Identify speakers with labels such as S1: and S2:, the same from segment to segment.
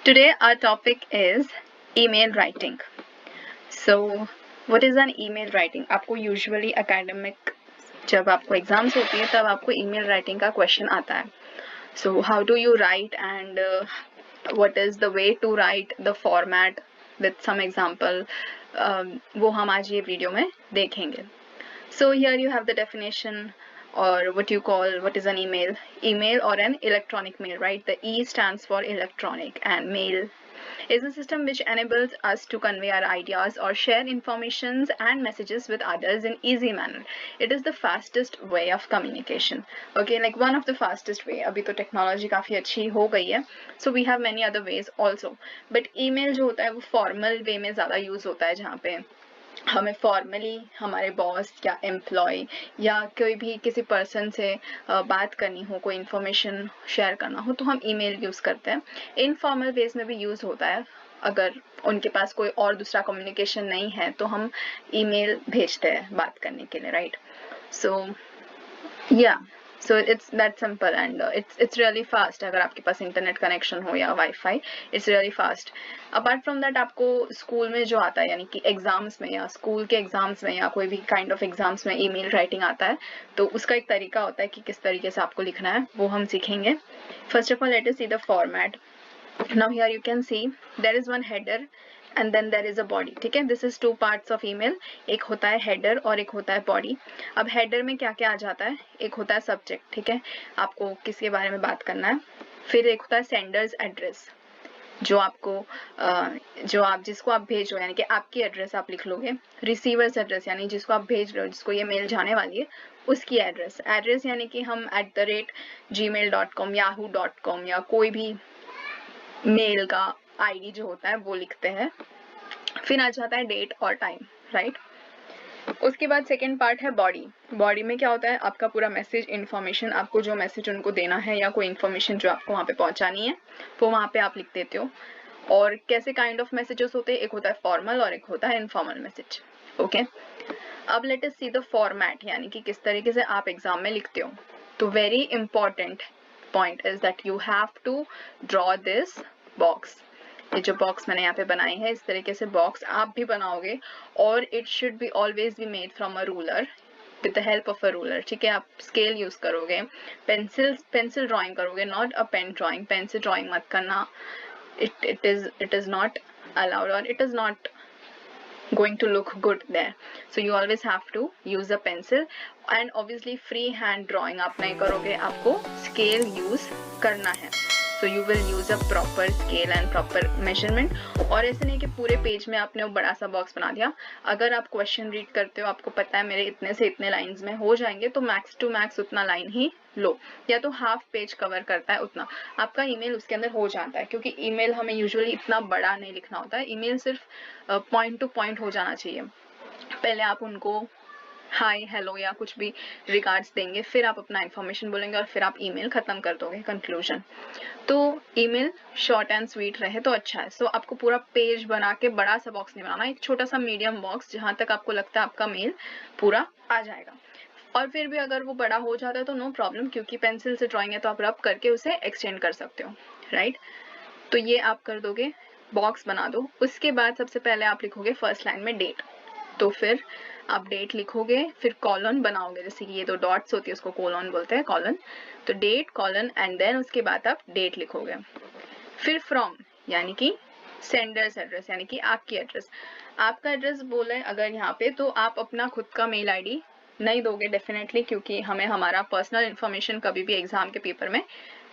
S1: Today our topic is email writing. So what is an email writing? आपको usually academic जब आपको exams होती है तब आपको email writing का question आता है. So how do you write and what is the way to write, the format with some example, वो हम आज ये वीडियो में देखेंगे. So here you have the definition, or what is an email. Email or an electronic mail, right? The E stands for electronic, and mail is a system which enables us to convey our ideas or share informations and messages with others in easy manner. It is the fastest way of communication. Okay, like one of the fastest way. अभी तो technology काफी अच्छी हो गई है. So we have many other ways also. But email जो होता है वो formal way में ज़्यादा use होता है, जहाँ पे हमें फॉर्मली हमारे बॉस या एम्प्लॉय या कोई भी किसी पर्सन से बात करनी हो, कोई इन्फॉर्मेशन शेयर करना हो, तो हम ईमेल यूज़ करते हैं. इनफॉर्मल वेज में भी यूज़ होता है. अगर उनके पास कोई और दूसरा कम्युनिकेशन नहीं है तो हम ईमेल भेजते हैं बात करने के लिए, राइट? सो या so it's that simple, and it's really fast. अगर आपके पास इंटरनेट कनेक्शन हो या wifi, it's really fast. Apart from that आपको स्कूल में जो आता है, यानी कि एग्जाम्स में या स्कूल के एग्जाम्स में या कोई भी काइंड ऑफ एग्जाम्स में ईमेल राइटिंग आता है, तो उसका एक तरीका होता है कि किस तरीके से आपको लिखना है, वो हम सीखेंगे. First of all let us see the format. Now here you can see there is one header and then there is a body. ठीक है, this is two parts of email. एक होता है header और एक होता है body. अब header में क्या क्या आ जाता है? एक होता है subject, ठीक है, आपको किसके बारे में बात करना है. फिर एक होता है sender's address, जो आपको जो आप जिसको आप भेज रहे हो, यानी कि आपकी एड्रेस आप लिख लोगे. रिसीवर्स एड्रेस, यानी जिसको आप भेज रहे हो, जिसको ये मेल जाने वाली है, उसकी एड्रेस यानी कि हम @gmail.com, yahoo.com या कोई भी मेल का आईडी जो होता है वो लिखते हैं. फिर आ जाता है डेट और टाइम, राइट? उसके बाद सेकेंड पार्ट है बॉडी. बॉडी में क्या होता है? आपका पूरा मैसेज, इन्फॉर्मेशन, आपको जो मैसेज उनको देना है या कोई इन्फॉर्मेशन जो आपको वहाँ पे पहुँचानी है वो वहाँ पे आप लिख देते हो. और कैसे काइंड ऑफ मैसेजेस होते हैं? एक होता है फॉर्मल और एक होता है इनफॉर्मल मैसेज. ओके, अब late us see the format, यानी कि किस तरीके से आप एग्जाम में लिखते हो. तो very important point is that you have to draw this box. ये जो बॉक्स मैंने यहाँ पे बनाई है, इस तरीके से बॉक्स आप भी बनाओगे, और it should be always be made from a ruler, with the help of a ruler. ठीक है, आप स्केल यूज करोगे, पेंसिल ड्राइंग करोगे, not a pen drawing. Pencil drawing मत करना. it is not allowed, or it is not going to look good there. So you always have to use a pencil, and obviously free hand drawing आप नहीं करोगे, आपको scale use करना है. So you will use a proper scale and proper measurement. और ऐसे नहीं कि पूरे पेज में आपने वो बड़ा सा बॉक्स बना दिया. अगर आप क्वेश्चन रीड करते हो, आपको पता है मेरे इतने से इतने लाइंस में हो जाएंगे, तो मैक्स टू मैक्स उतना लाइन ही लो, या तो हाफ पेज कवर करता है उतना, आपका ईमेल उसके अंदर हो जाता है. क्योंकि ईमेल हमें यूजुअली इतना बड़ा नहीं लिखना होता है. ईमेल सिर्फ पॉइंट टू पॉइंट हो जाना चाहिए. पहले आप उनको हाय, हेलो या कुछ भी रिगार्ड्स देंगे, फिर आप अपना इन्फॉर्मेशन बोलेंगे और फिर आप ईमेल खत्म कर दोगे, कंक्लूजन. तो ईमेल शॉर्ट एंड स्वीट रहे तो अच्छा है. सो आपको पूरा पेज बना के बड़ा सा बॉक्स नहीं बनाना, एक छोटा सा मीडियम बॉक्स, जहां तक आपको लगता है आपका मेल पूरा आ जाएगा. और फिर भी अगर वो बड़ा हो जाता है तो नो प्रॉब्लम, क्योंकि पेंसिल से ड्राइंग है तो आप रब करके उसे एक्सटेंड कर सकते हो, राइट? तो ये आप कर दोगे, बॉक्स बना दो. उसके बाद सबसे पहले आप लिखोगे फर्स्ट लाइन में डेट. तो फिर आप डेट लिखोगे, फिर कॉलन बनाओगे, जैसे कि ये दो डॉट्स होती है उसको कॉलन बोलते हैं, कॉलन. तो डेट, कॉलन, एंड देन उसके बाद आप डेट लिखोगे. फिर फ्रॉम, यानी कि सेंडर्स एड्रेस, यानी कि आपकी एड्रेस. आपका एड्रेस बोला है अगर यहाँ पे, तो आप अपना खुद का मेल आईडी नहीं दोगे डेफिनेटली, क्योंकि हमें हमारा पर्सनल इन्फॉर्मेशन कभी भी एग्जाम के पेपर में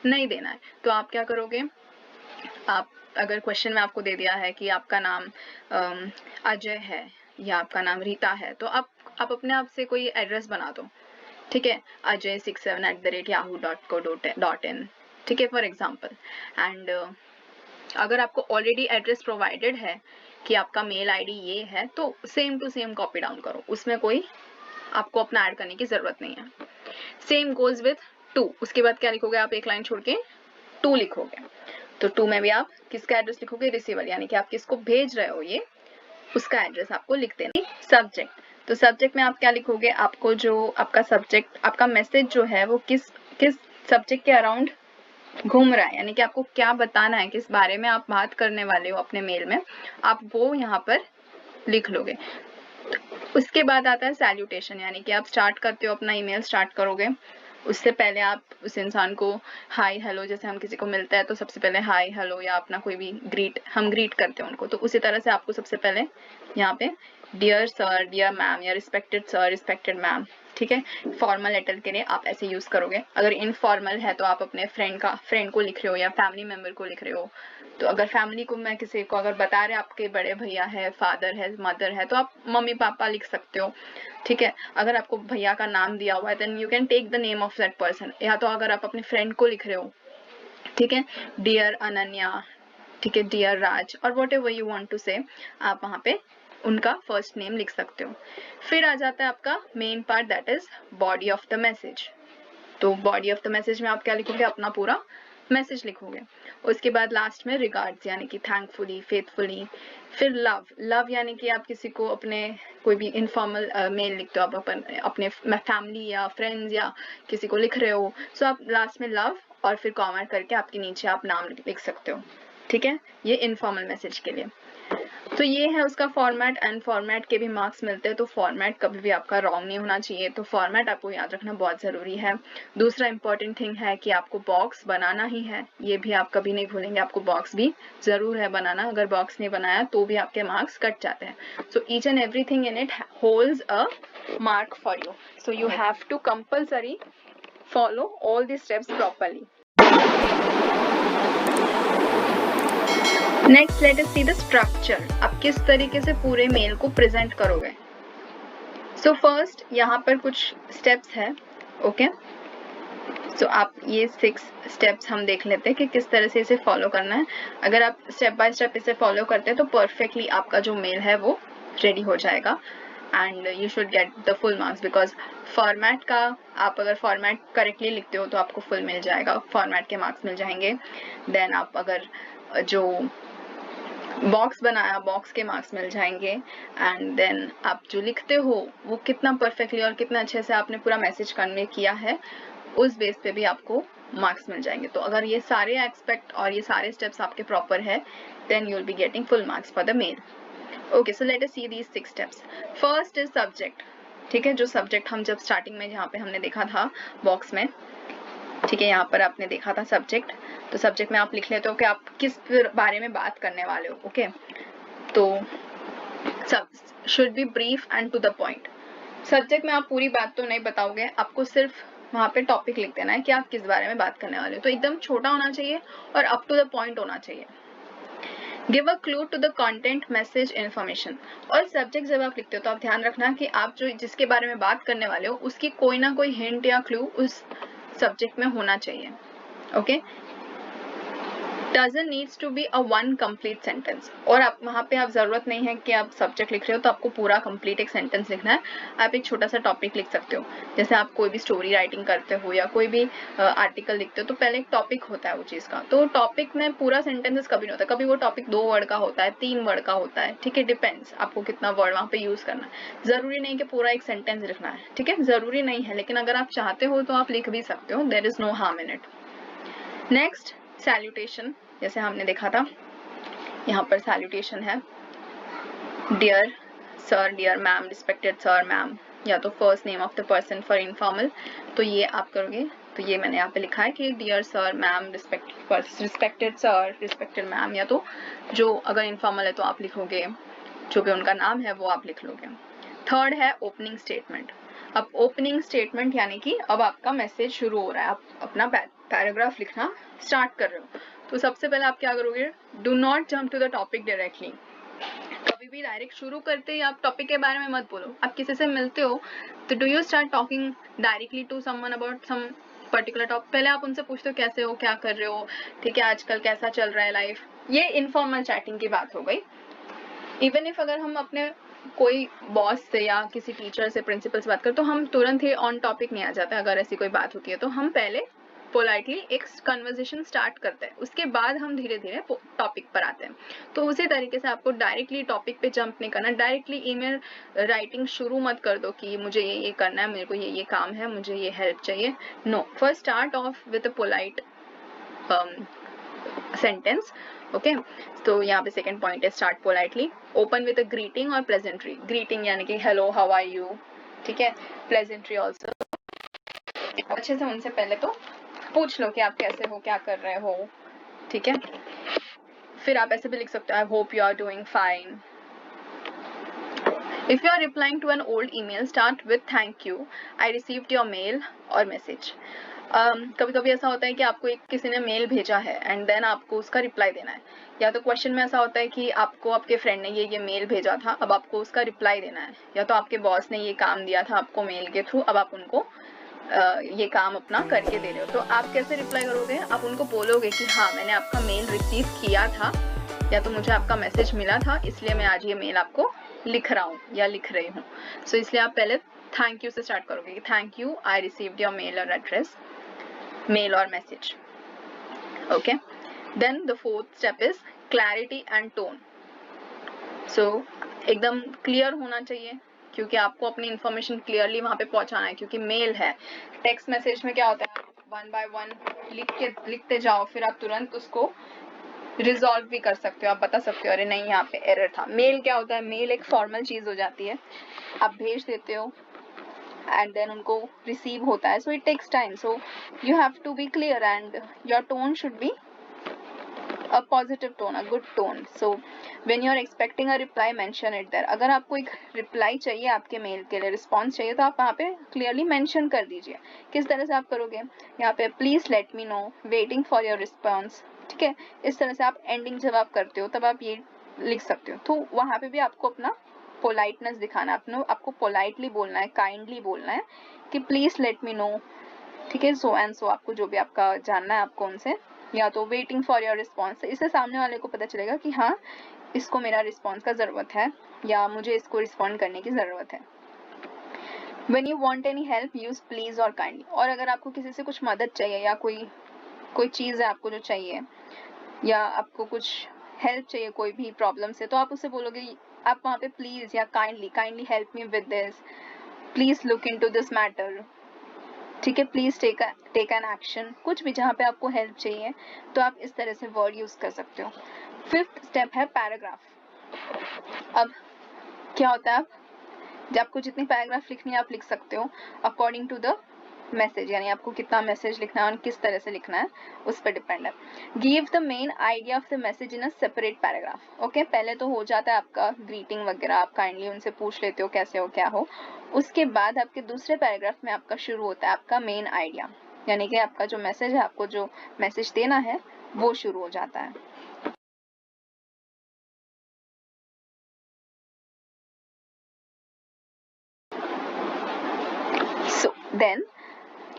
S1: नहीं देना है. तो आप क्या करोगे? आप अगर क्वेश्चन में आपको दे दिया है कि आपका नाम अजय है या आपका नाम रीता है, तो आप अपने आप से कोई एड्रेस बना दो. ठीक है, ajay67@yahoo.co.in, ठीक है, फॉर एग्जाम्पल. एंड अगर आपको ऑलरेडी एड्रेस प्रोवाइडेड है कि आपका मेल आईडी ये है, तो same to same copy down करो, उसमें कोई आपको अपना ऐड करने की जरूरत नहीं है. Same goes with to. उसके बाद क्या लिखोगे? आप एक लाइन छोड़ के टू लिखोगे. तो टू में भी आप किसका एड्रेस लिखोगे? रिसीवर, यानी कि आप किसको भेज रहे हो ये, उसका एड्रेस आपको लिख देना. सब्जेक्ट, तो सब्जेक्ट में आप क्या लिखोगे? आपको जो आपका सब्जेक्ट, आपका मैसेज जो है वो किस सब्जेक्ट के अराउंड घूम रहा है, यानी कि आपको क्या बताना है, किस बारे में आप बात करने वाले हो अपने मेल में, आप वो यहाँ पर लिख लोगे। उसके बाद आता है सैल्यूटेशन, यानी कि आप स्टार्ट करते हो, अपना ईमेल स्टार्ट करोगे, उससे पहले आप उस इंसान को हाय हेलो, जैसे हम किसी को मिलते हैं तो सबसे पहले हाय हेलो या अपना कोई भी हम ग्रीट करते हैं उनको, तो उसी तरह से आपको सबसे पहले यहाँ पे डियर सर, डियर मैम या रिस्पेक्टेड सर, रिस्पेक्टेड मैम, ठीक है। फॉर्मल लेटर के लिए आप ऐसे यूज करोगे। अगर इनफॉर्मल है तो आप अपने फ्रेंड को लिख रहे हो या फैमिली मेंबर को लिख रहे हो, तो अगर फैमिली को मैं किसी को अगर बता रहे आपके बड़े भैया है, फादर है, मदर है, तो आप मम्मी पापा लिख सकते हो, ठीक है। अगर आपको भैया का नाम दिया हुआ है then you can take the name of that person, या तो अगर आप अपने फ्रेंड को लिख रहे हो, ठीक है, डियर अनन्या, ठीक है, डियर राज, और whatever you want to say, आप वहां पे उनका फर्स्ट नेम लिख सकते हो। फिर आ जाता है आपका main part, that is body of the message. तो बॉडी ऑफ द मैसेज में आप क्या लिखोगे, अपना पूरा मैसेज लिखोगे। उसके बाद लास्ट में रिगार्ड्स, यानी कि थैंकफुली, फेथफुली। फिर लव यानी कि आप किसी को अपने कोई भी इनफॉर्मल मेल लिखते हो, आप अपने फैमिली या फ्रेंड्स या किसी को लिख रहे हो, सो आप लास्ट में लव और फिर कॉमेंट करके आपके नीचे आप नाम लिख सकते हो, ठीक है। ये इनफॉर्मल मैसेज के लिए। तो ये है उसका फॉर्मेट, एंड फॉर्मेट के भी मार्क्स मिलते हैं, तो फॉर्मेट कभी भी आपका रॉन्ग नहीं होना चाहिए, तो फॉर्मेट आपको याद रखना बहुत जरूरी है। दूसरा इंपॉर्टेंट थिंग है कि आपको बॉक्स बनाना ही है, ये भी आप कभी नहीं भूलेंगे, आपको बॉक्स भी जरूर है बनाना। अगर बॉक्स नहीं बनाया तो भी आपके मार्क्स कट जाते हैं। So each and everything in it holds a mark for you, so you have to compulsory follow all the steps properly. Next let us see the structure, आप किस तरीके से पूरे मेल को प्रेजेंट करोगे। So first यहाँ पर कुछ स्टेप्स है, ओके। सो आप ये 6 स्टेप्स हम देख लेते हैं कि किस तरह से इसे फॉलो करना है। अगर आप स्टेप बाय स्टेप इसे फॉलो करते हैं तो परफेक्टली आपका जो मेल है वो रेडी हो जाएगा, and you should get the full marks, because format का आप अगर फॉर्मेट करेक्टली लिखते हो तो आपको फुल मिल जाएगा, फॉर्मेट के मार्क्स मिल जाएंगे। देन आप अगर जो बॉक्स बनाया, बॉक्स के मार्क्स मिल जाएंगे, एंड देन आप जो लिखते हो वो कितना परफेक्टली और कितना अच्छे से आपने पूरा मैसेज कन्वे किया है, उस बेस पे भी आपको मार्क्स मिल जाएंगे। तो अगर ये सारे एस्पेक्ट और ये सारे स्टेप्स आपके प्रॉपर है, then you will be getting full marks for the mail. Okay, so let us see these 6 steps. First is subject, ठीक है। जो सब्जेक्ट हम जब स्टार्टिंग में जहाँ पे हमने देखा था बॉक्स में, ठीक है, यहाँ पर आपने देखा था सब्जेक्ट, तो सब्जेक्ट में आप लिख लेते हो कि आप किस बारे में बात करने वाले हो, ओके। तो सब should be brief and to the point. Subject में आप पूरी बात तो नहीं बताओगे, आपको सिर्फ वहाँ पे टॉपिक लिख देना है कि आप किस बारे में बात करने वाले हो, तो एकदम छोटा होना चाहिए और अप टू द पॉइंट होना चाहिए। Give a clue to the content, message, information. और सब्जेक्ट जब आप लिखते हो तो आप ध्यान रखना कि आप जो जिसके बारे में बात करने वाले हो उसकी कोई ना कोई हिंट या क्लू उस सब्जेक्ट में होना चाहिए, okay. doesn't needs to be a one complete sentence, और आप वहाँ पे आप जरूरत नहीं है कि आप सब्जेक्ट लिख रहे हो तो आपको पूरा कंप्लीट एक सेंटेंस लिखना है। आप एक छोटा सा टॉपिक लिख सकते हो, जैसे आप कोई भी स्टोरी राइटिंग करते हो या कोई भी आर्टिकल लिखते हो तो पहले एक टॉपिक होता है वो चीज का, तो टॉपिक में पूरा सेंटेंसेस कभी नहीं होता, कभी वो टॉपिक 2 वर्ड का होता है, 3 वर्ड का होता है, ठीक है, डिपेंड्स आपको कितना वर्ड वहाँ पे यूज करना है। जरूरी नहीं कि पूरा एक सेंटेंस लिखना है, ठीक है, जरूरी नहीं है, लेकिन अगर आप चाहते हो तो आप लिख भी सकते हो, there is no harm in it. Next salutation, जैसे हमने देखा था यहाँ पर सैल्यूटेशन है dear sir, dear ma'am, respected sir, ma'am, या तो first name of the person for informal, तो ये आप करोगे। तो ये मैंने यहाँ पे लिखा है कि dear sir, ma'am, respected sir, respected ma'am, या तो जो अगर इनफॉर्मल है तो आप लिखोगे जो भी उनका नाम है वो आप लिख लोगे। थर्ड है ओपनिंग स्टेटमेंट। अब ओपनिंग स्टेटमेंट यानी कि अब आपका मैसेज शुरू हो रहा है, आप अपना पैराग्राफ लिखना स्टार्ट कर रहे हो, तो सबसे पहले आप क्या करोगे, do not jump to the topic directly. कभी भी डायरेक्ट शुरू करते ही आप टॉपिक के बारे में मत बोलो। आप किसी से मिलते हो तो do you start talking directly to someone about some particular topic, पहले आप उनसे पूछते हो कैसे हो, क्या कर रहे हो, ठीक है, आजकल कैसा चल रहा है लाइफ, ये इनफॉर्मल चैटिंग की बात हो गई। इवन इफ अगर हम अपने कोई बॉस से या किसी टीचर से, प्रिंसिपल से बात करें तो हम तुरंत ही ऑन टॉपिक नहीं आ जाते, अगर ऐसी कोई बात होती है तो हम पहले पोलाइटली एक कन्वर्सेशन स्टार्ट करते हैं, उसके बाद हम धीरे धीरे टॉपिक पर आते हैं। तो उसी तरीके से आपको डायरेक्टली टॉपिक पे जंप नहीं करना, डायरेक्टली ईमेल राइटिंग शुरू मत कर दो कि मुझे ये करना है, मेरे को ये काम है, मुझे ये हेल्प चाहिए। No, first start off with a polite sentence. Okay, तो यहाँ पे सेकंड पॉइंट है start politely. Open with a greeting और प्लेजेंट्री। ग्रीटिंग यानी कि हेलो हाउ आर यू, ठीक है। प्लेजेंट्री ऑल्सो, अच्छे से उनसे पहले तो पूछ लो कि आप कैसे हो, क्या कर रहे हो, ठीक है। फिर आप ऐसे भी लिख सकते हो, I hope you are doing fine. If you are replying to an old email, start with thank you, I received your mail or message. कभी कभी ऐसा होता है कि आपको किसी ने मेल भेजा है एंड देन आपको उसका रिप्लाई देना है, या तो क्वेश्चन में ऐसा होता है कि आपको आपके फ्रेंड ने ये मेल भेजा था, अब आपको उसका रिप्लाई देना है, या तो आपके बॉस ने ये काम दिया था आपको मेल के थ्रू, अब आप उनको ये काम अपना करके दे रहे हो, तो आप कैसे रिप्लाई करोगे? आप उनको बोलोगे कि हाँ मैंने आपका मेल रिसीव किया था, या तो मुझे आपका मैसेज मिला था इसलिए मैं आज ये मेल आपको लिख रहा हूँ या लिख रही हूँ। सो इसलिए आप पहले थैंक यू से स्टार्ट करोगे कि thank you, I received your mail और एड्रेस, मेल और message. Okay, then the fourth step is clarity and tone. So एकदम क्लियर होना चाहिए, क्योंकि आपको अपनी इंफॉर्मेशन क्लियरली वहां पे पहुंचाना है, क्योंकि मेल है। टेक्स्ट मैसेज में क्या होता है, वन बाय वन लिखते जाओ, फिर आप तुरंत उसको रिजॉल्व भी कर सकते हो, आप बता सकते हो अरे नहीं यहाँ पे एरर था। मेल क्या होता है, मेल एक फॉर्मल चीज हो जाती है, आप भेज देते हो एंड देन उनको रिसीव होता है, so it takes time, so you have to be clear and your tone should be a positive tone, a good tone. So when you are expecting a reply, mention it there. अगर आपको एक reply चाहिए आपके mail के लिए, response चाहिए, तो आप वहाँ पे क्लियरली मेंशन कर दीजिए। किस तरह से आप करोगे, यहाँ पे please let me know, waiting for your response, ठीक है। इस तरह से आप एंडिंग जब आप करते हो तब आप ये लिख सकते हो। तो वहाँ पे भी आपको अपना पोलाइटनेस दिखाना है, आपको पोलाइटली बोलना है, काइंडली बोलना है कि प्लीज लेट मी नो, ठीक है, सो एंड सो, आपको जो भी आपका जानना है आपको उनसे, या तो वेटिंग फॉर योर रिस्पॉन्स। इससे सामने वाले को पता चलेगा कि हाँ इसको मेरा रिस्पॉन्स का ज़रूरत है या मुझे इसको रिस्पॉन्ड करने की ज़रूरत है। When you want any help, use please और kindly। और अगर आपको किसी से कुछ मदद चाहिए या कोई चीज़ है आपको जो चाहिए, या आपको कुछ हेल्प चाहिए कोई भी प्रॉब्लम से, तो आप उससे बोलोगे, आप वहाँ पे प्लीज़ या kindly help me with this, please look into this matter, ठीक है, प्लीज टेक एन एक्शन, कुछ भी जहाँ पे आपको हेल्प चाहिए तो आप इस तरह से वर्ड यूज कर सकते हो। फिफ्थ स्टेप है पैराग्राफ। अब क्या होता है, जब आपको जितनी पैराग्राफ लिखनी है आप लिख सकते हो अकॉर्डिंग टू द मैसेज, यानी आपको कितना मैसेज लिखना है और किस तरह से लिखना है उस पर डिपेंड है। Give the main idea of the message in a separate paragraph. Okay, पहले तो हो जाता है आपका ग्रीटिंग वगैरह, आप काइंडली उनसे पूछ लेते हो कैसे हो क्या हो, उसके बाद आपके दूसरे पैराग्राफ में आपका शुरू होता है आपका मेन आइडिया, यानी कि आपका जो मैसेज है, आपको जो मैसेज देना है वो शुरू हो जाता है। So then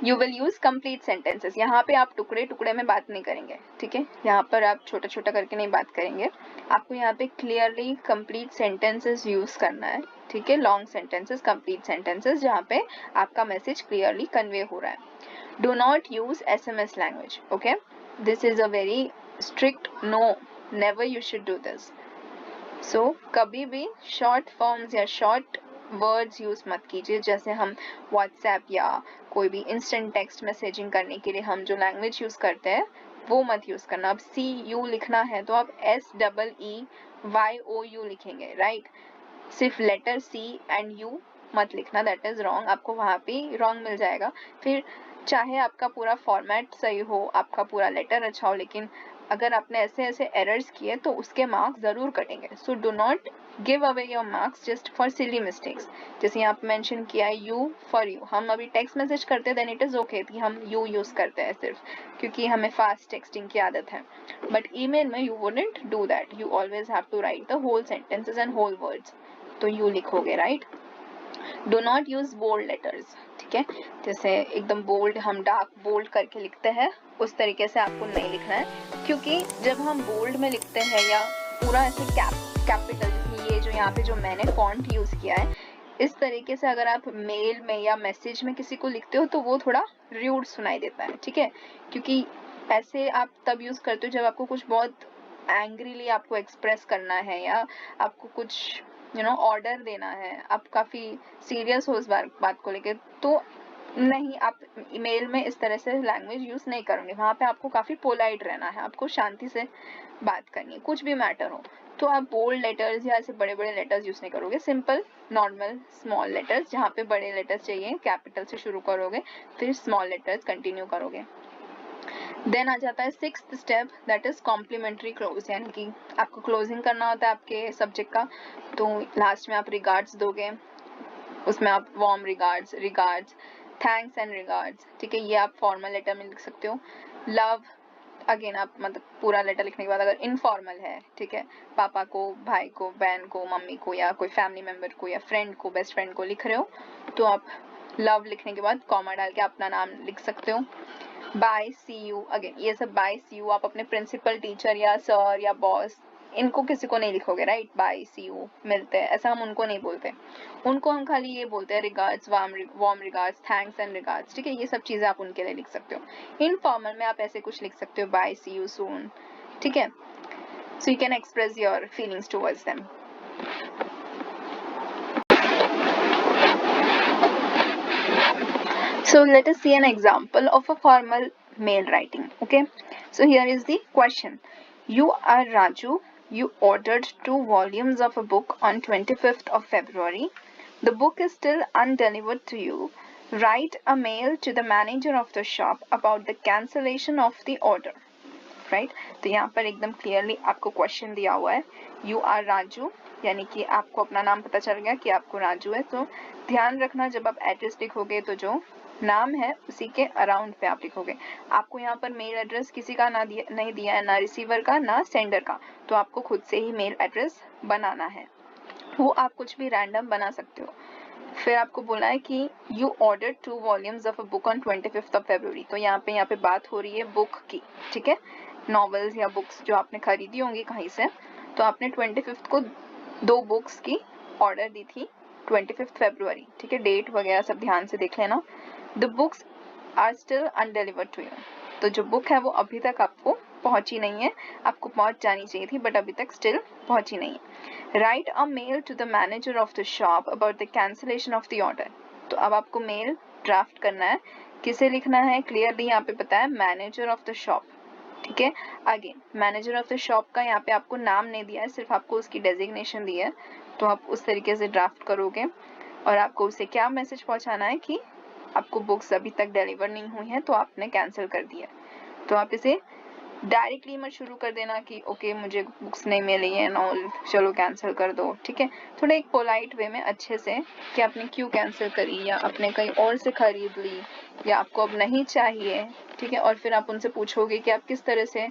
S1: you will use complete sentences. यहाँ पे आप टुकड़े टुकड़े में बात नहीं करेंगे, ठीक है, यहाँ पर आप छोटा छोटा करके नहीं बात करेंगे, आपको यहाँ पे क्लियरली कंप्लीट सेंटेंसेस यूज करना है, ठीक है, लॉन्ग सेंटेंसेस, कंप्लीट सेंटेंसेस, जहाँ पे आपका मैसेज क्लियरली कन्वे हो रहा है। Do not use SMS language, okay, this is a very strict no, never you should do this. So कभी भी शॉर्ट फॉर्म्स या शॉर्ट वर्ड्स यूज मत कीजिए, जैसे हम व्हाट्सएप या कोई भी इंस्टेंट टेक्स्ट मैसेजिंग करने के लिए हम जो लैंग्वेज यूज करते हैं वो मत यूज करना। अब CU लिखना है तो आप SEEYOU लिखेंगे, राइट, सिर्फ लेटर C एंड U मत लिखना, दैट इज रॉन्ग, आपको वहाँ पे रॉन्ग मिल जाएगा। फिर चाहे आपका पूरा फॉर्मेट सही हो, आपका पूरा लेटर अच्छा हो, लेकिन अगर आपने ऐसे ऐसे एरर्स किए तो उसके मार्क्स जरूर कटेंगे। So do not give away your marks just for silly mistakes. जैसे यहाँ पे मेंशन किया है यू फॉर यू, हम अभी टेक्स्ट मैसेज करते हैं देन इट इज ओके कि हम यू यूज करते हैं सिर्फ, क्योंकि हमें फास्ट टेक्सटिंग की आदत है, बट ईमेल में you wouldn't do that, you always have to write the whole sentences and whole words, तो यू लिखोगे, right. Do not use bold letters, ठीक है, जैसे एकदम बोल्ड हम डार्क बोल्ड करके लिखते हैं उस तरीके से आपको नहीं लिखना है, क्योंकि जब हम बोल्ड में लिखते हैं या पूरा ऐसे कैपिटल, जैसे ये जो यहाँ पे जो मैंने फॉन्ट यूज किया है, इस तरीके से अगर आप मेल में या मैसेज में किसी को लिखते हो तो वो थोड़ा रूड सुनाई देता है, ठीक है, क्योंकि ऐसे आप तब यूज करते हो जब आपको कुछ बहुत एंग्रीली आपको एक्सप्रेस करना है या आपको कुछ ऑर्डर देना है, आप काफी सीरियस हो इस बात को लेकर, तो नहीं, आप ईमेल में इस तरह से लैंग्वेज यूज नहीं करोगे, वहाँ पे आपको काफी पोलाइट रहना है, आपको शांति से बात करनी है, कुछ भी मैटर हो तो आप बोल्ड लेटर्स या ऐसे बड़े बड़े लेटर्स यूज नहीं करोगे, सिंपल नॉर्मल स्मॉल लेटर्स, जहाँ पे बड़े लेटर्स चाहिए कैपिटल से शुरू करोगे, फिर स्मॉल लेटर्स कंटिन्यू करोगे। देन आ जाता है sixth step, that is complimentary close, यानी कि आपको क्लोजिंग करना होता है आपके सब्जेक्ट का, तो लास्ट में आप रिगार्ड्स दोगे, उसमें आप warm regards, thanks and regards, ठीक है, ये आप फॉर्मल लेटर में लिख सकते हो। लव, अगेन आप मतलब पूरा लेटर लिखने के बाद अगर इनफॉर्मल है, ठीक है, पापा को, भाई को, बहन को, मम्मी को, या कोई फैमिली मेंबर को, या फ्रेंड को, बेस्ट फ्रेंड को लिख रहे हो, तो आप लव लिखने के बाद कॉमा डाल के अपना नाम लिख सकते हो। बाय, सी यू, अगेन ये सब बाय, सी यू आप अपने प्रिंसिपल, टीचर या सर या बॉस, इनको किसी को नहीं लिखोगे, राइट, बाय, सी यू, मिलते हैं, ऐसा हम उनको नहीं बोलते, उनको हम खाली ये बोलते हैं regards, warm regards, thanks and regards, ठीक है, ये सब चीजें आप उनके लिए लिख सकते हो। इनफॉर्मल में आप ऐसे कुछ लिख सकते हो, बाय, सी यू सून, ठीक है, so you can express your feelings towards them. So let us see an example of a formal mail writing. Okay, so here is the question. You are Raju. You ordered 2 volumes of a book on 25th of February. The book is still undelivered to you. Write a mail to the manager of the shop about the cancellation of the order. Right, तो यहाँ पर एकदम clearly आपको question दिया हुआ है, you are Raju, यानी कि आपको अपना नाम पता चल गया कि आपको राजू है। तो ध्यान रखना जब आप एड्रेस लिखोगे तो जो नाम है उसी के अराउंड पे आप लिखोगे। आपको यहाँ पर मेल एड्रेस किसी का नहीं दिया है, ना रिसीवर का ना सेंडर का, तो आपको खुद से ही मेल एड्रेस बनाना है, वो आप कुछ भी रैंडम बना सकते हो। फिर आपको बोला है कि you order 2 volumes of a book on 25th of February, तो यहाँ पे बात हो रही है बुक की, ठीक है, नॉवेल्स या बुक्स जो आपने खरीदी होंगी कहीं से, तो आपने 25th को 2 बुक्स की ऑर्डर दी थी, 25th फरवरी, ठीक है, डेट वगैरह सब ध्यान से देख लेना। The books are still undelivered to you, तो जो बुक है वो अभी तक आपको पहुंची नहीं है, आपको पहुंच जानी चाहिए थी बट अभी तक स्टिल पहुंची नहीं है। Write a mail to the manager of the shop about the cancellation of the order, तो अब आपको मेल ड्राफ्ट करना है, किसे लिखना है क्लियरली यहाँ पे पता है, मैनेजर ऑफ द शॉप, ठीक है। Again manager of the shop का यहाँ पे आपको नाम नहीं दिया है, सिर्फ आपको उसकी डेजिग्नेशन दी है, तो आप उस तरीके से ड्राफ्ट करोगे और आपको उसे क्या मैसेज पहुंचाना है कि आपको बुक्स अभी तक डिलीवर नहीं हुई है तो आपने कैंसिल कर दिया। तो आप इसे डायरेक्टली मत शुरू कर देना कि ओके मुझे बुक्स नहीं मिली है ना, चलो कैंसिल कर दो, ठीक है, थोड़ा एक पोलाइट वे में अच्छे से कि आपने क्यों कैंसिल करी, या आपने कहीं और से खरीद ली, या आपको अब नहीं चाहिए, ठीक है, और फिर आप उनसे पूछोगे कि आप किस तरह से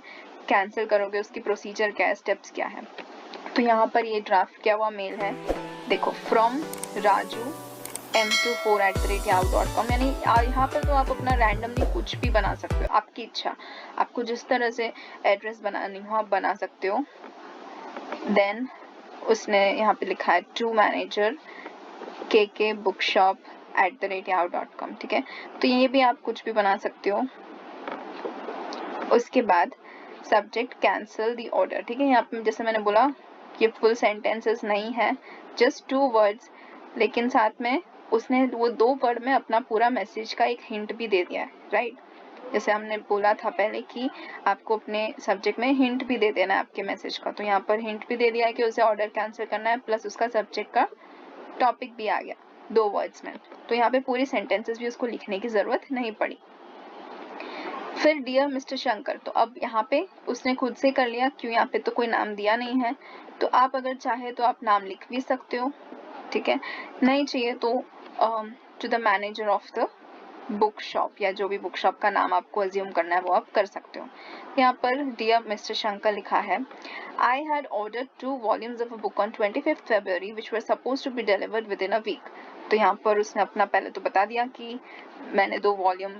S1: कैंसिल करोगे, उसकी प्रोसीजर क्या है, स्टेप्स क्या है। तो यहाँ पर ये ड्राफ्ट किया हुआ मेल है, देखो, फ्रॉम राजू m24@yahoo.com, यानी यहाँ पर तो आप अपना रैंडमली कुछ भी बना सकते हो, आपकी इच्छा, आपको जिस तरह से एड्रेस बनानी हो आप बना सकते हो। देन उसने यहाँ पे लिखा है टू मैनेजर KK bookshop@yahoo.com, ठीक है, तो ये भी आप कुछ भी बना सकते हो। उसके बाद सब्जेक्ट कैंसिल द ऑर्डर, ठीक है, यहाँ पे जैसे मैंने बोला ये फुल सेंटेंसेस नहीं है, जस्ट 2 वर्ड्स, लेकिन साथ में उसने वो 2 वर्ड में अपना पूरा मैसेज का एक हिंट भी दे दिया है, राइट, जैसे हमने बोला था पहले कि आपको अपने सब्जेक्ट में हिंट भी दे देना है आपके मैसेज का, तो यहाँ पर हिंट भी दे दिया है कि उसे ऑर्डर कैंसिल करना है, प्लस उसका सब्जेक्ट का टॉपिक भी आ गया 2 वर्ड्स में, तो यहाँ पे पूरी सेंटेंसेस भी उसको लिखने की जरूरत नहीं पड़ी। फिर डियर मिस्टर शंकर, तो अब यहाँ पे उसने खुद से कर लिया, क्यों यहाँ पे तो कोई नाम दिया नहीं है, तो आप अगर चाहे तो आप नाम लिख भी सकते हो, ठीक है, नहीं चाहिए तो to the manager of the book shop, या जो भी बुक शॉप का नाम आपको अज्यूम करना है वो आप कर सकते हो। यहाँ पर डियर मिस्टर शंकर लिखा है, I had ordered 2 volumes of a book on 25th February which were suppose to be delivered within a week, तो यहाँ पर उसने अपना पहले तो बता दिया कि मैंने 2 वॉल्यूम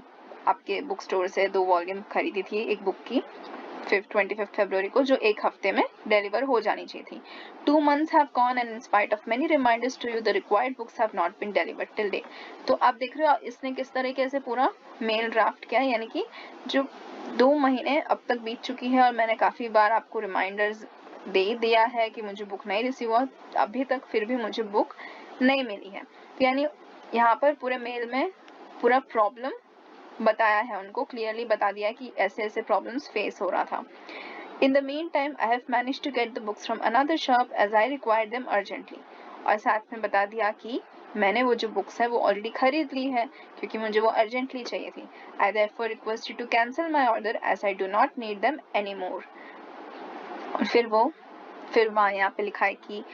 S1: आपके बुक स्टोर से 2 वॉल्यूम खरीदी थी एक बुक की 25th फरवरी को, जो एक हफ्ते में डिलीवर हो जानी चाहिए थी। 2 months have gone and in spite of many reminders to you the required books have not been delivered till date, तो आप देख रहे हो इसने किस तरीके से पूरा मेल ड्राफ्ट किया है, यानी कि जो 2 महीने अब तक बीत चुकी है और मैंने काफी बार आपको रिमाइंडर्स दे दिया है कि मुझे बुक नहीं रिसीव हुआ, अभी तक फिर भी मुझे बुक नहीं मिली है, तो यानी यहाँ पर पूरे मेल में पूरा प्रॉब्लम बताया है, उनको क्लियरली बता दिया है कि ऐसे ऐसे प्रॉब्लम्स फेस हो रहा था. In the meantime, I have managed to get the books from another shop as I required them urgently. और साथ में बता दिया कि मैंने वो जो बुक्स है वो ऑलरेडी खरीद ली है क्योंकि मुझे वो अर्जेंटली चाहिए थी. I therefore request you to cancel my order as I do not need them anymore. और फिर वहाँ यहाँ पे लिखा है कि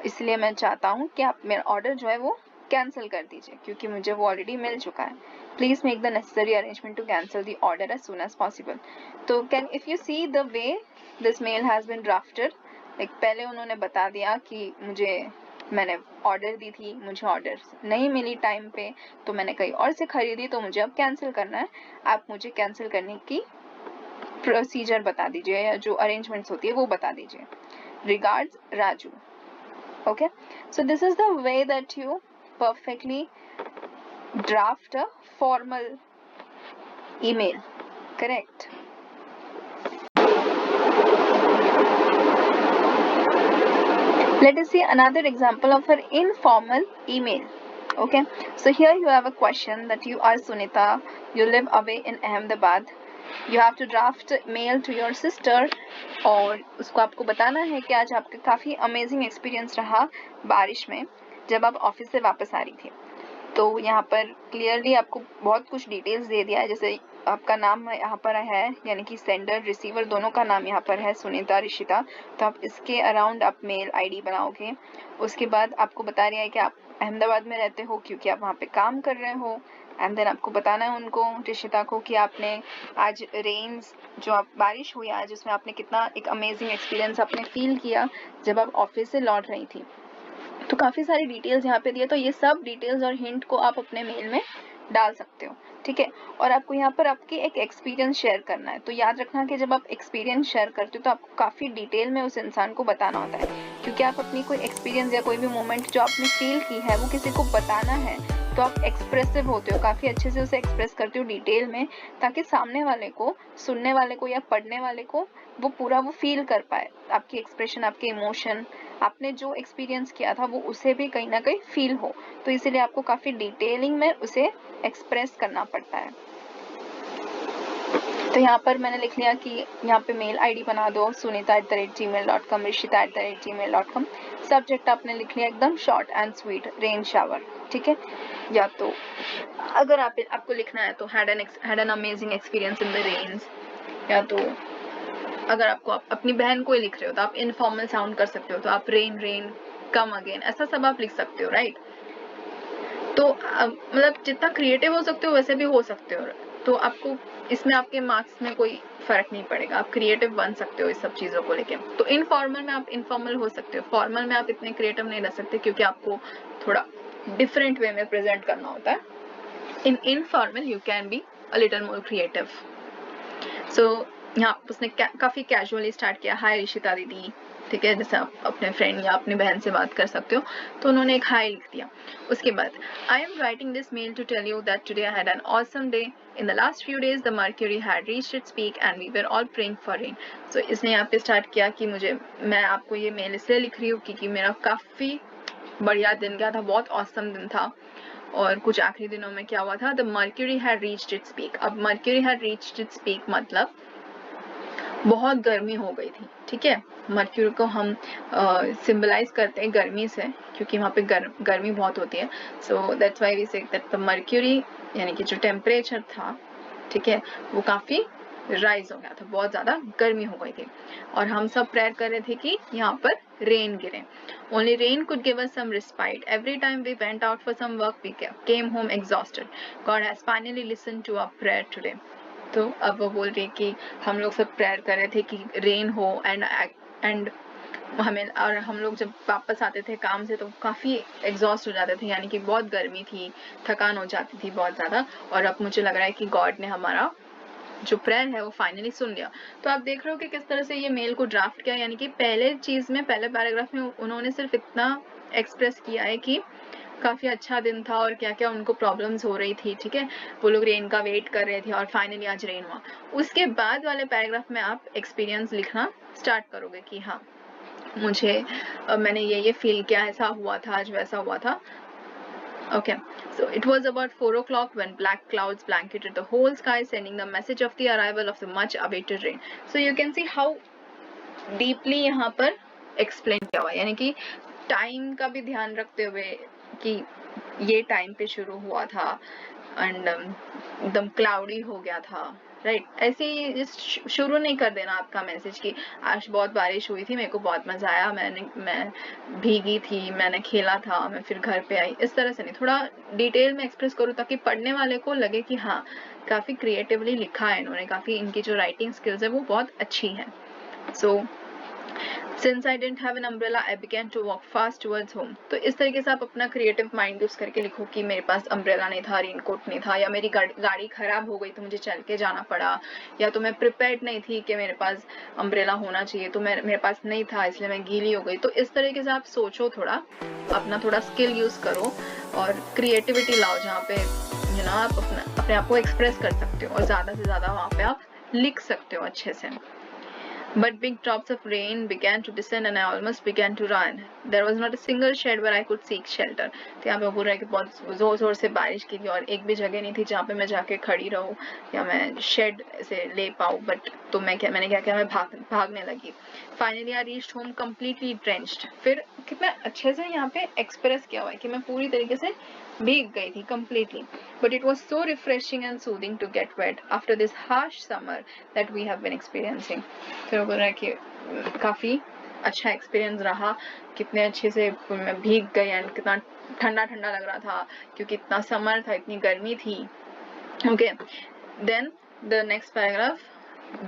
S1: इसलिए मैं चाहता हूँ कि आप मेरा ऑर्डर जो है वो कैंसिल कर दीजिए क्योंकि मुझे वो ऑलरेडी मिल चुका है. Please make the necessary arrangement to cancel the order as soon as possible. तो can if you see the way this mail has been drafted, like पहले उन्होंने बता दिया कि मैंने ऑर्डर दी थी, मुझे ऑर्डर नहीं मिली टाइम पे तो मैंने कहीं और से खरीदी तो मुझे अब कैंसिल करना है. आप मुझे कैंसिल करने की प्रोसीजर बता दीजिए या जो अरेंजमेंट्स होती है वो बता दीजिए. Regards, Raju. Okay, so this is the way that you perfectly draft a formal email. Correct. Let us see another example of an informal email. Okay, so here you have a question that you are Sunita, you live away in Ahmedabad. You have to draft mail to your sister और उसको आपको बताना है कि आज आपका काफ़ी amazing experience रहा बारिश में जब आप ऑफिस से वापस आ रही थी. तो यहाँ पर क्लियरली आपको बहुत कुछ डिटेल्स दे दिया है, जैसे आपका नाम यहाँ पर है यानी कि सेंडर रिसीवर दोनों का नाम यहाँ पर है सुनीता ऋषिता. तो आप इसके अराउंड आप मेल आईडी बनाओगे. उसके बाद आपको बता रहा है कि आप अहमदाबाद में रहते हो क्योंकि आप वहाँ पे काम कर रहे हो. एंड देन आपको बताना है उनको ऋषिता को कि आपने आज रेन्स जो आप बारिश हुई आज उसमें आपने कितना एक अमेजिंग एक्सपीरियंस आपने फील किया जब आप ऑफिस से लौट रही थी. तो काफ़ी सारी डिटेल्स यहाँ पे दिए. तो ये सब डिटेल्स और हिंट को आप अपने मेल में डाल सकते हो. ठीक है, और आपको यहाँ पर आपकी एक एक्सपीरियंस शेयर करना है. तो याद रखना कि जब आप एक्सपीरियंस शेयर करते हो तो आपको काफ़ी डिटेल में उस इंसान को बताना होता है क्योंकि आप अपनी कोई एक्सपीरियंस या कोई भी मोमेंट जो आपने फील की है वो किसी को बताना है. तो आप एक्सप्रेसिव होते हो, काफ़ी अच्छे से उसे एक्सप्रेस करते हो डिटेल में ताकि सामने वाले को, सुनने वाले को या पढ़ने वाले को वो पूरा वो फील कर पाए आपकी एक्सप्रेशन, आपके इमोशन, आपने जो एक्सपीरियंस किया था वो उसे भी कहीं ना कहीं फील हो. तो इसीलिए आपको काफ़ी डिटेलिंग में उसे एक्सप्रेस करना पड़ता है. तो यहाँ पर मैंने लिख लिया कि यहाँ पे मेल आईडी बना दो sunita@gmail.com, rishita@gmail.com. सब्जेक्ट आपने लिख लिया एकदम short and sweet, rain shower. ठीक है, या तो अगर आपको लिखना है तो had an amazing experience in the rains, या तो अगर आपको अपनी बहन को ही लिख रहे हो तो आप इनफॉर्मल साउंड कर सकते हो. तो आप रेन कम अगेन ऐसा सब आप लिख सकते हो. राइट, तो मतलब जितना क्रिएटिव हो सकते हो वैसे भी हो सकते हो. तो आपको इसमें आपके मार्क्स में कोई फर्क नहीं पड़ेगा, आप क्रिएटिव बन सकते हो इस सब चीज़ों को लेके. तो इनफॉर्मल में आप इनफॉर्मल हो सकते हो, फॉर्मल में आप इतने क्रिएटिव नहीं रह सकते क्योंकि आपको थोड़ा डिफरेंट वे में प्रेजेंट करना होता है. In informal you can be a little more creative. So यहाँ उसने काफ़ी कैजुअली स्टार्ट किया, हाय ऋषिता दीदी. ठीक है, जैसे आप अपने फ्रेंड या अपनी बहन से बात कर सकते हो. तो उन्होंने एक हाय लिख दिया. उसके बाद I am writing this mail to tell you that today I had an awesome day. In the last few days the mercury had reached its peak and we were all praying for rain. So इसने यहाँ पे start किया कि मैं आपको ये mail इसलिए लिख रही हूँ क्योंकि मेरा काफ़ी बढ़िया दिन गया था, बहुत ऑसम दिन था. और कुछ आखिरी दिनों में क्या हुआ था, the mercury had reached its peak. अब mercury had reached its peak मतलब बहुत गर्मी हो गई थी. ठीक है, मर्क्यूरी को हम सिंबलाइज करते हैं गर्मी से क्योंकि वहाँ पे गर्मी बहुत होती है. So that's why we say that the mercury यानी कि जो टेम्परेचर था, ठीक है, वो काफ़ी राइज हो गया था, बहुत ज़्यादा गर्मी हो गई थी. और हम सब प्रेयर कर रहे थे कि यहाँ पर रेन गिरे. Only rain could give us some respite. Every time we went out for some work, we came home exhausted. God has finally listened to our prayer today. तो अब वो बोल रही कि हम लोग सब प्रेयर कर रहे थे कि रेन हो एंड हम लोग जब वापस आते थे काम से तो काफ़ी एग्जॉस्ट हो जाते थे, यानी कि बहुत गर्मी थी, थकान हो जाती थी बहुत ज़्यादा. और अब मुझे लग रहा है कि गॉड ने हमारा जो प्रेयर है वो फाइनली सुन लिया. तो आप देख रहे हो कि किस तरह से ये मेल को ड्राफ्ट किया, यानी कि पहले पैराग्राफ में उन्होंने सिर्फ इतना एक्सप्रेस किया है कि काफ़ी अच्छा दिन था और क्या क्या उनको प्रॉब्लम्स हो रही थी. ठीक है, वो लोग रेन का वेट कर रहे थे और फाइनली आज रेन हुआ. उसके बाद वाले पैराग्राफ में आप एक्सपीरियंस लिखना स्टार्ट करोगे कि हाँ मैंने ये फील किया, ऐसा हुआ था, आज वैसा हुआ था. Okay, so it was about 4 o'clock when black clouds blanketed the whole sky, sending the message of the arrival of the much awaited rain. So you can see how deeply यहाँ पर explain किया हुआ है, यानी कि time का भी ध्यान रखते हुए कि ये टाइम पे शुरू हुआ था एंड एकदम क्लाउडी हो गया था, राइट ऐसे ही शुरू नहीं कर देना आपका मैसेज कि आज बहुत बारिश हुई थी, मेरे को बहुत मजा आया, मैं भीगी थी, मैंने खेला था, मैं फिर घर पे आई, इस तरह से नहीं, थोड़ा डिटेल में एक्सप्रेस करूँ ताकि पढ़ने वाले को लगे कि हाँ काफी क्रिएटिवली लिखा है इन्होंने, काफी इनकी जो राइटिंग स्किल्स है वो बहुत अच्छी है. सो Since I didn't have an umbrella, I began to walk fast towards home. तो इस तरीके से आप अपना क्रिएटिव माइंड यूज करके लिखो कि मेरे पास अम्ब्रेला नहीं था, रेनकोट नहीं था, या मेरी गाड़ी खराब हो गई तो मुझे चल के जाना पड़ा, या तो मैं प्रिपेयर्ड नहीं थी कि मेरे पास अम्ब्रेला होना चाहिए तो मेरे पास नहीं था इसलिए मैं गीली हो गई. तो इस तरीके से आप सोचो, थोड़ा अपना थोड़ा स्किल यूज करो और क्रिएटिविटी लाओ जहाँ पे आप अपने आप को एक्सप्रेस कर सकते हो और ज्यादा से ज्यादा वहाँ पे आप लिख सकते हो अच्छे से. But big drops of rain began to descend and I almost began to run. There was not a single shed where I could seek shelter. तो यहाँ पे बोल रहा है कि बहुत जोर जोर से बारिश की थी और एक भी जगह नहीं थी जहाँ पे मैं जाके खड़ी रहूँ या मैं शेड से ले पाऊँ. बट तो मैंने क्या किया, मैं भागने लगी. Finally I reached home completely drenched. फिर कितना अच्छे से यहाँ पे एक्सप्रेस किया हुआ है कि मैं पूरी तरीके से भीग गई थी completely. But it was so refreshing and soothing to get wet after this harsh summer that we have been experiencing. फिर बोल रहा है कि काफी अच्छा एक्सपीरियंस रहा, कितने अच्छे से मैं भीग गई एंड कितना ठंडा ठंडा लग रहा था क्योंकि इतना समर था, इतनी गर्मी थी. Okay, then the next paragraph.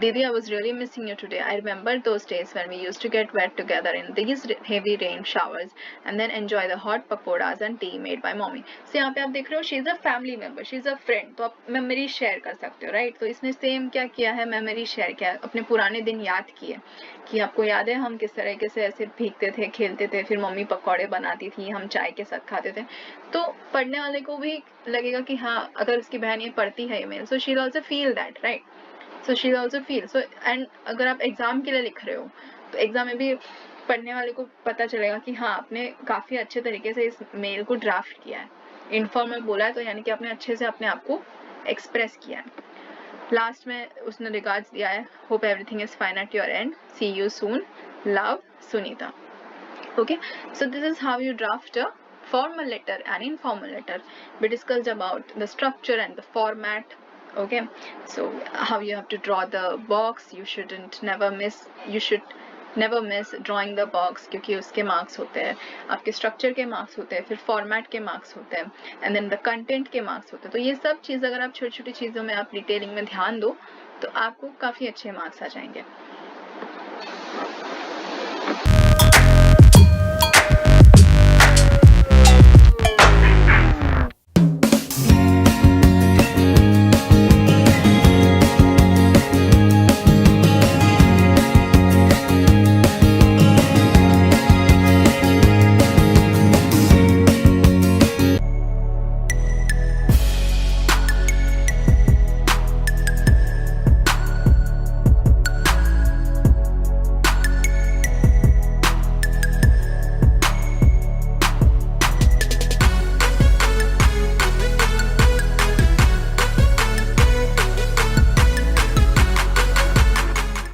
S1: Didi, I was really missing you today. I remember those days when we used to get wet together in these heavy rain showers and then enjoy the hot pakoras and tea made by mommy. So यहाँ पे आप देख रहे हो she is a family member, she is a friend. तो आप memory share कर सकते हो, राइट. तो इसने सेम क्या किया है, मेमोरी शेयर किया, अपने पुराने दिन याद किए कि आपको याद है हम किस तरीके से ऐसे भीगते थे, खेलते थे, फिर मम्मी पकौड़े बनाती थी, हम चाय के साथ खाते थे. तो पढ़ने वाले को भी लगेगा कि हाँ अगर उसकी बहन ये पढ़ती है email, so she will also feel that, right. So she also feel so. And अगर आप एग्जाम के लिए लिख रहे हो तो एग्जाम में भी पढ़ने वाले को पता चलेगा कि हाँ आपने काफी अच्छे तरीके से इस मेल को ड्राफ्ट किया है, इनफॉर्मल बोला है, तो यानी कि आपने अच्छे से अपने आप को एक्सप्रेस किया है. लास्ट में उसने रिगार्ड्स दिया है, hope everything is fine at your end, see you soon, love Sunita. Okay, so this is how you draft a formal letter and informal letter. We discussed about the structure and the format. Okay, so how you have to draw the box. You should never miss drawing the box क्योंकि उसके marks होते हैं, आपके structure के marks होते हैं, फिर format के marks होते हैं, and then the content के marks होते हैं. तो ये सब चीज़ अगर आप छोटी छोटी चीज़ों में आप डिटेलिंग में ध्यान दो तो आपको काफ़ी अच्छे marks आ जाएंगे.